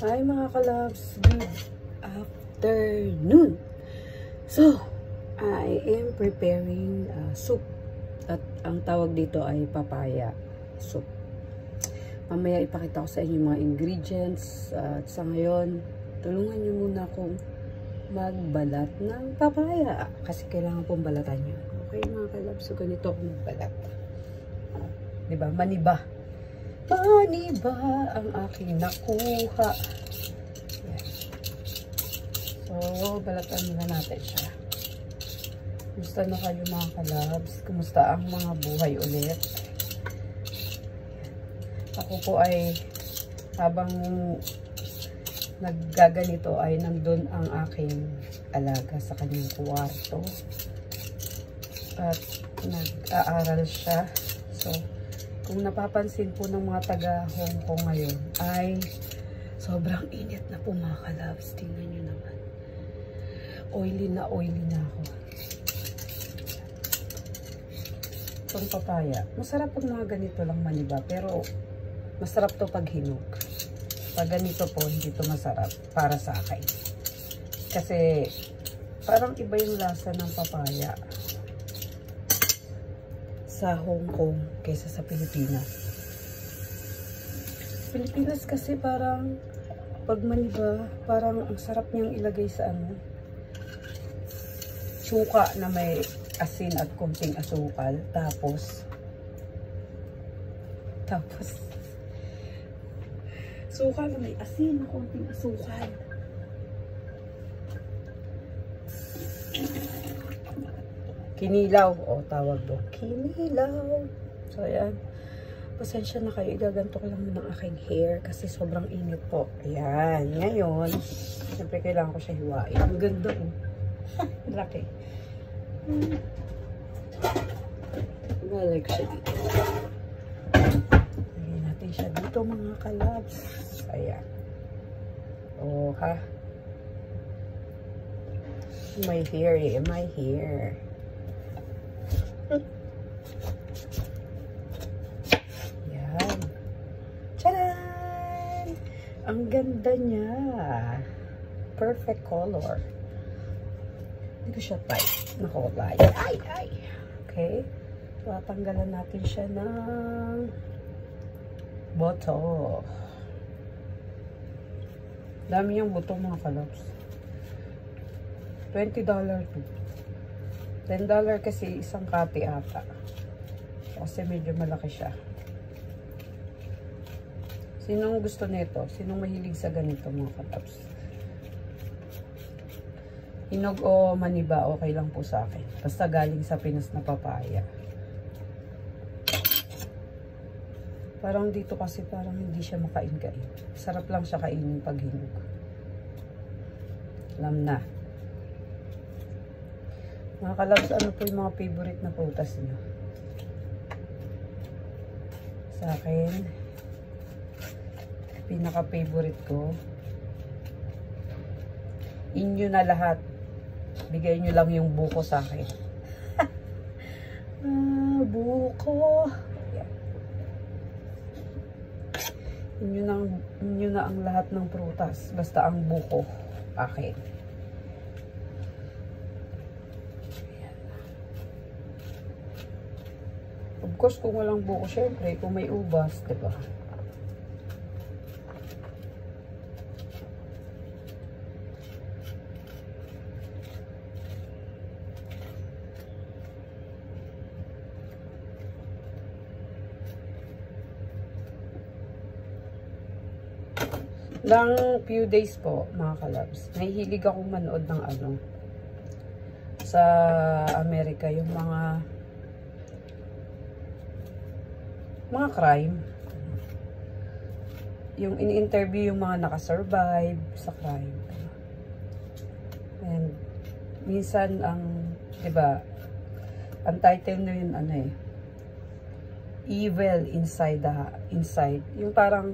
Hi mga kalabs, good afternoon. So, I am preparing soup. At ang tawag dito ay papaya soup. Mamaya ipakita ko sa inyo mga ingredients. At sa ngayon, tulungan nyo muna akong magbalat ng papaya. Kasi kailangan pong balatan nyo. Okay mga kalabs, so ganito ako magbalat. Diba? Maniba. Maniba ang aking nakuha. Yan. So, balatan muna natin siya. Kumusta na kayo mga kalabs? Kumusta ang mga buhay ulit? Ako po ay habang naggaganito ay nandun ang aking alaga sa kanyang kwarto. At nag-aaral siya. So, kung napapansin po ng mga taga-Hong Kong ngayon ay sobrang init na po mga kalabs. Tingnan nyo naman. Oily na ako. Itong papaya. Masarap pag mga ganito lang maniba. Pero masarap to pag hinog. Pag ganito po, hindi to masarap para sa akin. Kasi parang iba yung lasa ng papaya sa Hong Kong kaysa sa Pilipinas. Pilipinas kasi parang pag maniba, parang ang sarap niyang ilagay sa ano, suka na may asin at konting asukal. Tapos suka na may asin at konting asukal. Kinilaw, o tawag doon. Kinilaw. So, ayan. Pasensya na kayo. Igaganto ko lang muna ang aking hair kasi sobrang init po. Ayan. Ngayon, siyempre kailangan ko siya hiwain. Ang ganda oh. Laki. Ilalagay ko siya dito. Lagyan natin siya dito mga kalabs. Ayan. Oh, ha? My hair eh. My hair. Yan. Tcharan! Ang ganda niya. Perfect color. Hindi ko siya tight. Nakulay. Ay! Okay. Tatanggalan natin siya ng buto. Dami yung buto mga kalabs. $20 to. $10 kasi isang kati ata. Kasi medyo malaki siya. Sinong gusto nito? Sinong mahilig sa ganito mga kalabs? Hinog o maniba, okay lang po sa akin. Basta galing sa Pinas na papaya. Parang dito kasi parang hindi siya makain-kain. Sarap lang siya kainin pag hinog. Alam na. Mga kalabs, ano po yung mga favorite na prutas niyo? Sa akin, pinaka-favorite ko, inyo na lahat. Bigay nyo lang yung buko sa akin. Buko. Yan. Inyo na ang lahat ng prutas. Basta ang buko, akin. Of course, kung walang buko, syempre, kung may ubas, diba? Lang few days po, mga kalabs, nahihilig akong manood ng ano, sa Amerika, yung mga crime. Yung ini-interview yung mga nakasurvive sa crime. And minsan ang, 'di ba? Ang title na yun ano eh. Evil inside. Yung parang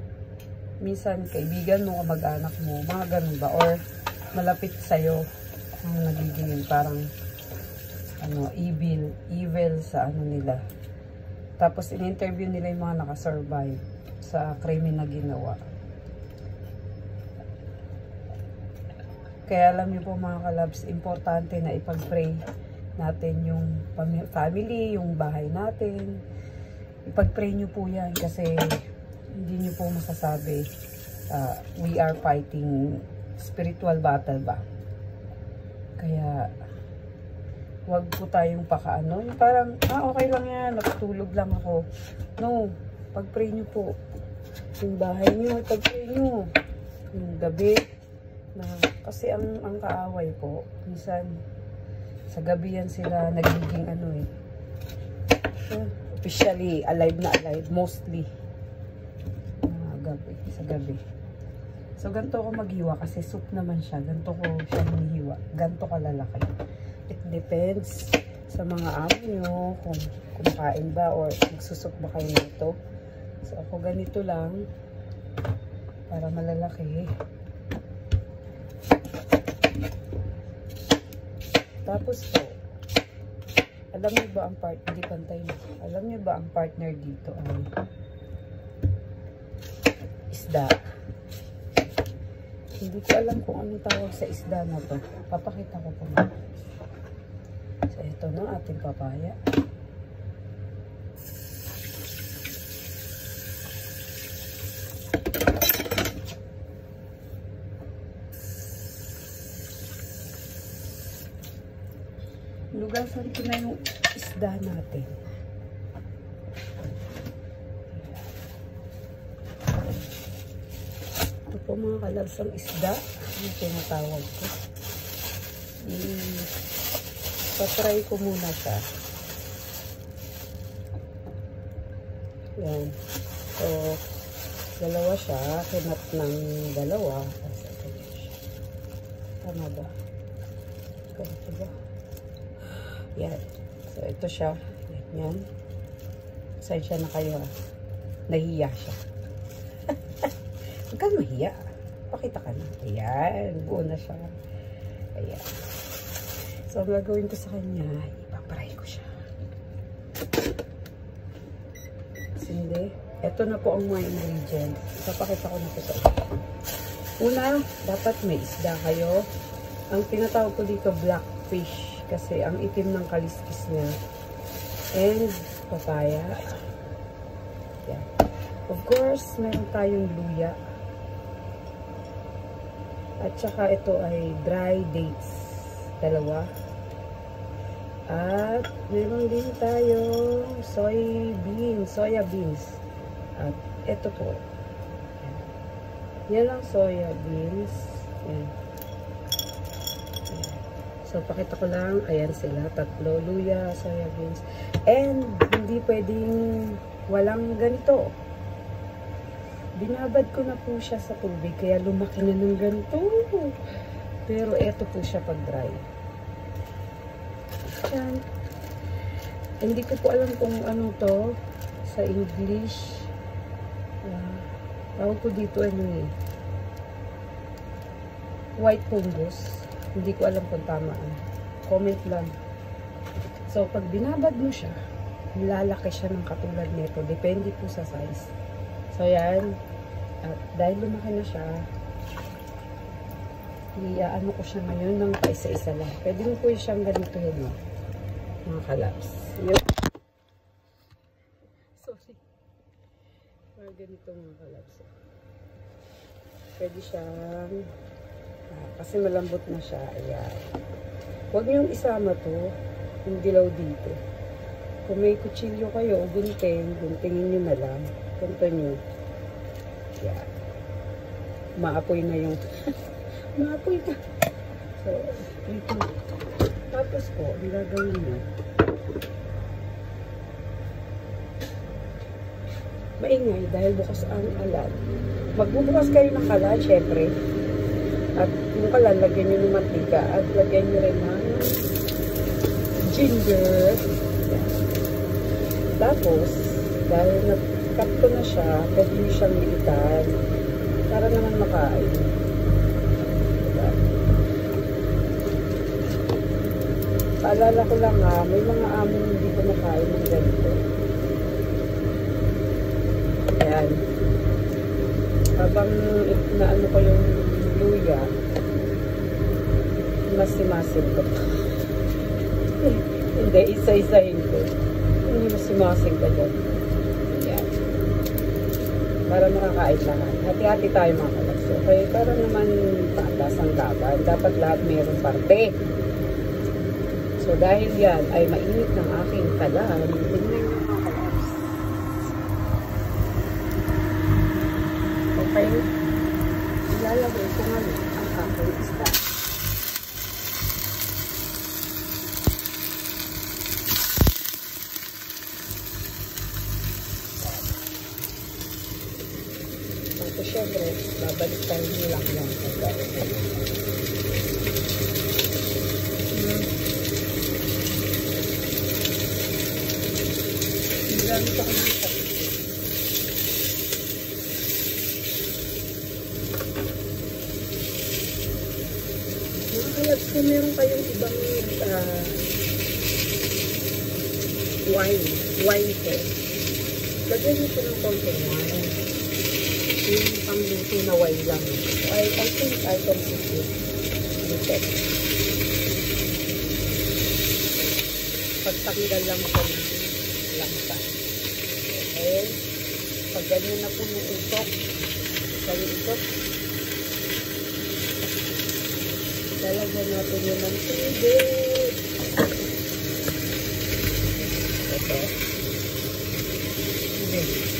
minsan kaibigan mo o mag-anak mo, mga ganun ba, or malapit sa'yo ang nagiging parang ano, evil sa ano nila. Tapos in-interview nila yung mga nakasurvive sa krimen na ginawa. Kaya alam niyo po mga kalabs, importante na ipag-pray natin yung family, yung bahay natin. Ipag-pray niyo po yan kasi hindi niyo po masasabi. We are fighting spiritual battle ba? Kaya wag po tayong pakaano. Yung parang, okay lang yan, natutulog lang ako. No, pag-pray niyo po. Yung bahay niyo, pag-pray niyo. Yung gabi, kasi ang kaaway po, minsan, sa gabi yan sila nagiging officially, alive na alive, mostly. Gabi, sa gabi. So, ganito ko maghiwa kasi soup naman siya. Ganito ko siya hinihiwa. Ganito kalalaki. It depends sa mga amo nyo kung kumakain ba or magsusok ba kayo nito. So, ako ganito lang para malalaki. Tapos po, alam niyo ba ang hindi pantay na. Alam niyo ba ang partner dito ay isda. Hindi ko alam kung anong tawag sa isda na to. Papakita ko po na. So, ito na ating papaya. Lugasan ko na yung isda natin. Ito po mga kalabs ang isda. Yung tinatawag ko. Patry ko muna siya. Yan. So, dalawa siya. Kinat ng dalawa. Tama ba? Ganito ba? Yan. So, ito siya. Yan. Saan siya na kayo? Nahiya siya. Huwag kang mahiya. Pakita ka na. Ayan. Buo na siya. Ayan. So, ang gagawin ko sa kanya, ipaparay ko siya. Hindi. Ito na po ang mga ingredients. Ipapakita ko na po sa inyo. Una, dapat may isda kayo. Ang tinatawag ko dito, blackfish. Kasi ang itim ng kaliskis niya. And papaya. Yan. Of course, meron tayong luya. At saka ito ay dry dates. Dalawa. At meron din tayong soya beans. At ito po. Yan lang soya beans. Yan. So, pakita ko lang. Ayan sila. Tatlo. Luya, soya beans. And, hindi pwedeng walang ganito. Binabad ko na po siya sa tubig. Kaya lumaki na ng ganito. Pero, eto po siya pag dry. Ayan. Hindi ko po alam kung ano to sa English. Tawag ko dito white fungus. Hindi ko alam kung tama. Comment lang. So, pag binabad mo siya, lalaki siya ng katulad nito. Depende po sa size. So, yan. At dahil lumaki na siya, iaano ko siya ngayon ng paisa-isa lang. Pwede mo po siyang ganito mga kalabs. Yun. Sorry. Mga ganito mga kalabs. Pwede siyang kasi malambot na siya. Ayan. Huwag niyong isama to. Yung dilaw dito. Kung may kutsilyo kayo o guntingin nyo na lang. Ganito nyo. Ayan. Maapoy na yung maapoy na. So, dito. Tapos po, ang gagawin nyo. Maingay dahil bukas ang kalan. Magbubukas kayo ng kalan, syempre. At yung kalan, lagyan nyo ng mantika. At lagyan nyo rin ng ginger. Yan. Tapos, dahil nag-cut ko na siya, pwede nyo siyang liitan. Para naman makain. Diba? Paalala ko lang may mga among hindi ko makain ng ganito. Ayan. Habang naano ko yung luya, Hinimas-himasin ko. Hindi, isa-isahin ko. Hinimas-himasin ko dyan. Yan. Para makakain lahat. Hati-hati tayo mga kalabs. Okay, para naman patas ang laban. Dapat lahat mayroong parte. So, dahil yan ay mainit ng aking kalan, tingnan nyo mga kalabs. Okay. Ilalagay ko ngayon ang aking isda. Tapos syempre, babalik tayo nilang yan. Gamit ako ng tapos. Mga kalabs, kung meron kayong ibang wine ko, lagyan nyo ko ng konting wine. Yung pangluto na wine lang. So, I think I can put it dito. Pagtanggal lang ko ng langsa. Okay? Pag ganyan na po yung utok, lalagyan natin yun ng tubig. Ito. Tubig.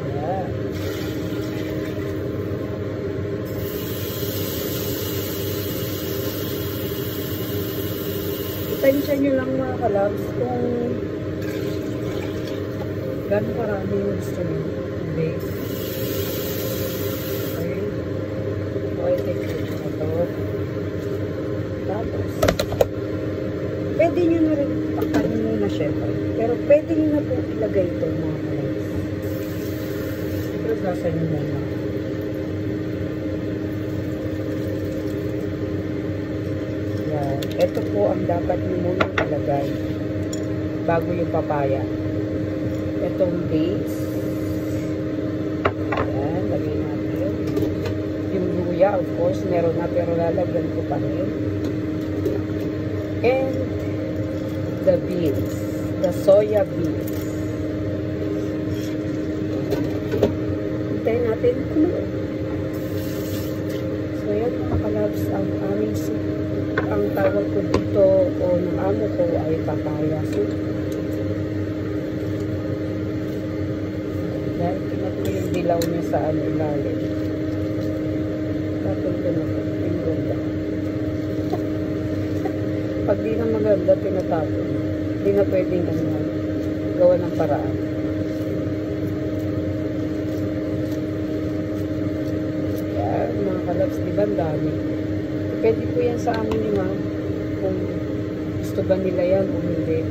Yan. Tansya nyo lang mga kalabs kung gano'ng karami yung gusto nyo. Okay. Okay, take it na ito. Tapos, pwede nyo na rin pakanin muna syempre. Pero pwede nyo na po ilagay ito mga kalabs. Pero gasan nyo muna. Ito po ang dapat nyo muna ilagay bago yung papaya. Itong base. Ayan, lagay natin. Yung luya, of course, meron na pero lalagyan ko pa rin. And the beans. The soya beans. Hintayin natin kumulo. So, yan mga kalabs ang aming soup. Ang tawag ko dito o ng amo ko ay papaya soup. Dahil pinag ko yung dilaw niya sa ilalim. Tapos ko na po. Yung ganda. Pag di na maganda, tinatapon. Hindi na pwedeng gawa ng paraan. Yan, mga kalabs, diba ang dami? Pwede po yan sa amin ni ma'am kung gusto ba nila yan o hindi.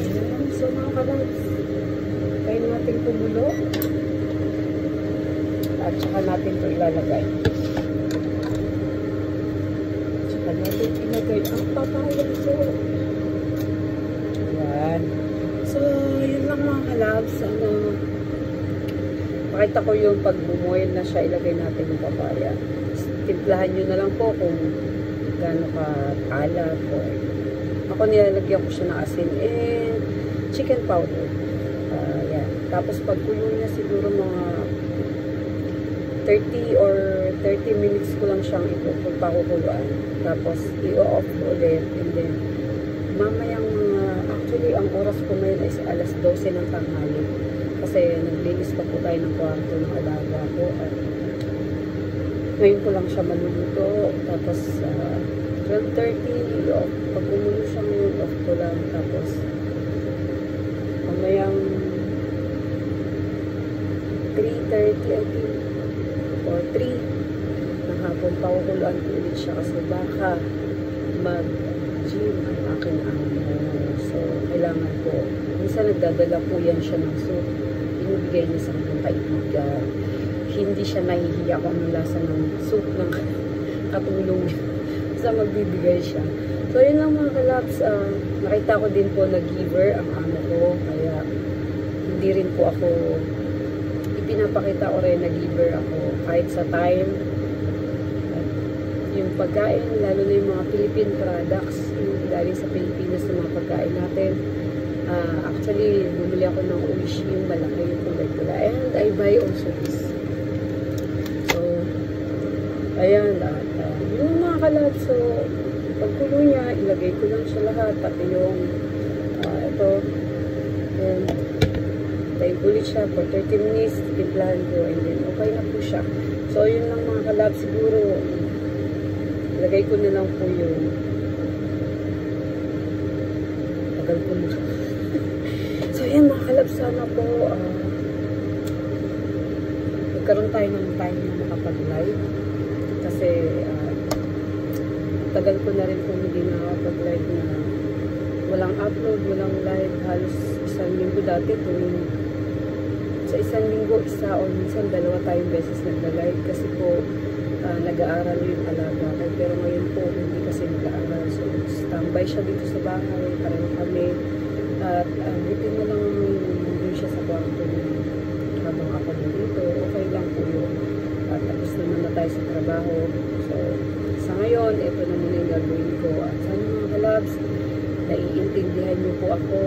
Ayan. So mga kalabs, kain natin kumulo at saka natin ito ilalagay. Saka natin ilagay ang papaya ito. Ayan. So yun lang mga kalabs. Pakita ko yung pag bumuoy na siya, ilagay natin yung papaya. Timplahan nyo na lang po kung gano'n ka alat. Ako nilalagyan ko siya ng asin and chicken powder. Yan. Tapos pag kulo niya siguro mga 30 or 30 minutes ko lang siyang ipapakukuluan. Tapos i-off ulit and then mamayang actually ang oras ko ngayon is alas 12 ng tanghali. Kasi naglinis pa po tayo ng kwarto ng alaga ko at ngayon ko lang siya maluluto. Tapos 12:30 off. Pag umulo siya ngayon, off ko lang. Tapos mamayang 3:30 I think or 3 ng hapon pakukuluan ko ulit siya kasi baka mag-gym ang aking amo. So kailangan ko. Minsan nagdadala po yan siya ng soup. Binibigay niya sa aking kaibigan. Hindi siya nahihiya kung anong lasa ng soup ng katulong niya. Basta magbibigay siya. So, yun lang mga kalabs. Nakita ko din po na giver ang amo ko. Kaya, hindi rin po ako, ipinapakita ko rin na giver ako. Kahit sa time, at yung pagkain, lalo na yung mga Philippine products, yung galing sa Pilipinas na mga pagkain natin. Actually, bumili ako ng Uishi, yung malaki yung kulay pula. And I buy also this. So, ayan, yung mga kalab. So, pagkulo niya, ilagay ko lang siya lahat. Pati yung, ito. And, tayo ulit siya for 30 minutes. Timplahan ko. And then, okay na po siya. So, yun lang mga kalab. Siguro, ilagay ko na lang po yung tagal ko na. So, ayan mga kalab, sana po magkaroon tayo ng time na makapag-live. Kasi, tagal ko na rin po hindi nakapag-live na walang upload, walang live. Halos isang linggo dati tuwing sa isang linggo, isa o minsan dalawa tayong beses nagla-live. Kasi po, nag-aaral yung alaga ko. Pero ngayon po, hindi kasi nag-aaral. So, standby siya dito sa bahay. Pareho kami. At buti na lang nandun siya sa kwarto habang ako nandito. Okay lang po yun. At tapos naman na tayo sa trabaho. So, sa ngayon, ito na muna yung gagawin ko. At sana mga kalabs, naiintindihan niyo po ako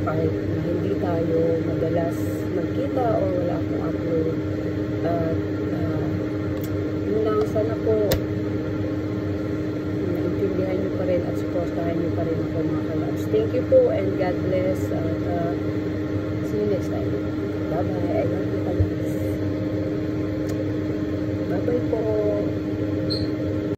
kahit na hindi tayo madalas magkita o wala akong upload. At yun lang, sana po naiintindihan niyo pa rin at supportahan niyo pa rin ako mga kalabs. Thank you po and God bless. At see you next time. Bye-bye. I love you kalabs. Bye-bye po.